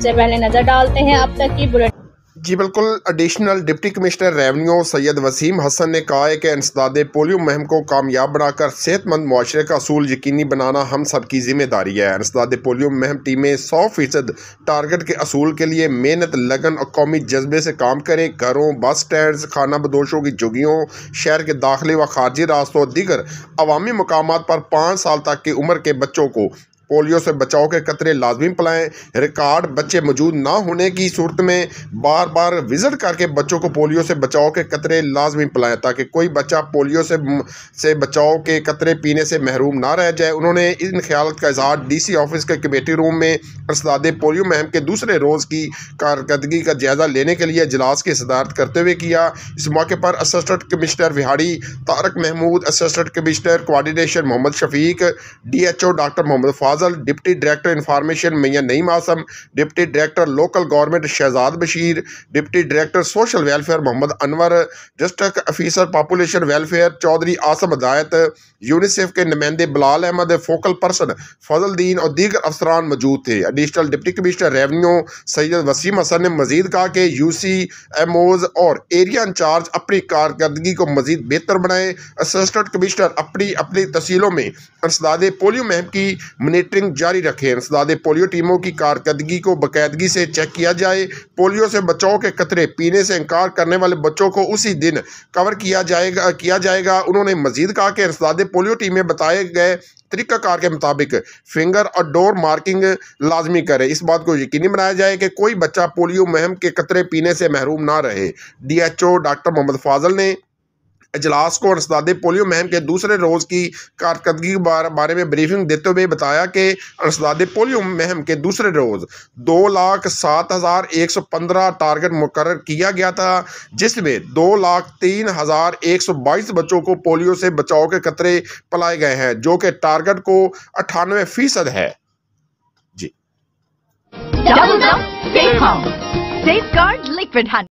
سے پہلے نظر ڈالتے ہیں اب تک کی بلٹ۔ جی بالکل، ایڈیشنل ڈپٹی کمشنر ریونیو سید وسیم حسن نے کہا ہے کہ انسداد پولیو مہم کو کامیاب بنا کر صحت مند معاشرے کا اصول یقینی بنانا ہم سب کی ذمہ داری ہے۔ انسداد پولیو مہم ٹیمیں 100% ٹارگٹ کے اصول کے لیے محنت، لگن اور قومی جذبے سے کام کریں۔ گھروں، بس سٹینڈز، خانہ بدوشوں کی جھگیوں، شہر کے داخلی و خارجی راستوں اور دیگر عوامی مقامات پر 5 سال تک کی عمر کے بچوں کو پولیو سے بچاؤ کے قطرے لازمی پلائیں۔ ریکارڈ بچے موجود نہ ہونے کی صورت میں بار بار وزٹ کر کے بچوں کو پولیو سے بچاؤ کے قطرے لازمی پلائیں تاکہ کوئی بچہ پولیو سے بچاؤ کے قطرے پینے سے محروم نہ رہ جائے۔ انہوں نے ان خیالات کا اظہار ڈی سی آفس کے کمیٹی روم میں انسداد پولیو مہم کے دوسرے روز کی کارکردگی کا جائزہ لینے کے لیے اجلاس کی صدارت کرتے ہوئے کیا۔ اس موقع پر assistant commissioner Vehari Tariq Mahmood, assistant commissioner coordination Muhammad Shafiq, D H O doctor Muhammad Fazil, deputy director information Mian Naeem Asim, deputy director local government Shahzad Bashir, deputy director social welfare Muhammad Anwar, district officer population welfare Chaudhry Asim Hidayat, UNICEF کے نمائندے بلال احمد، فوکل پرسن فضل الدین اور دیگر افسران موجود تھے۔ ایڈیشنل ڈپٹی کمشنر ریونیو سید وسیم حسن نے مزید کہا کہ یو سی ایم اوز اور ایریا انچارج اپنی کارکردگی کو مزید بہتر بنائیں۔ اسسٹنٹ کمشنر اپنی تحصیلوں میں انسداد پولیو مہم کی مانیٹرنگ جاری رکھیں۔ انسداد پولیو ٹیموں کی کارکردگی کو باقاعدگی سے چیک کیا جائے۔ پولیو سے بچاؤ کے قطرے پینے سے انکار کرنے والے بچوں کو اسی دن کور کیا جائے گا۔ انہوں نے مزید کہا کہ انسداد پولیو ٹیمیں بتائے گئے طریقہ کار کے مطابق فنگر اور ڈور مارکنگ لازمی کرے۔ اس بات کو یقینی بنایا جائے کہ کوئی بچہ پولیو مہم کے قطرے پینے سے محروم نہ رہے۔ D H O doctor Muhammad فاضل نے اجلاس کو انسداد پولیو مہم کے دوسرے روز کی کارکردگی کے بارے میں بریفنگ دیتے ہوئے بتایا کہ انسداد پولیو مہم کے دوسرے روز 2,07,115 ٹارگٹ مقرر کیا گیا تھا، جس میں 2,03,122 بچوں کو پولیو سے بچاؤ کے قطرے پلائے گئے ہیں، جو کہ ٹارگٹ کو 98% ہے۔ جی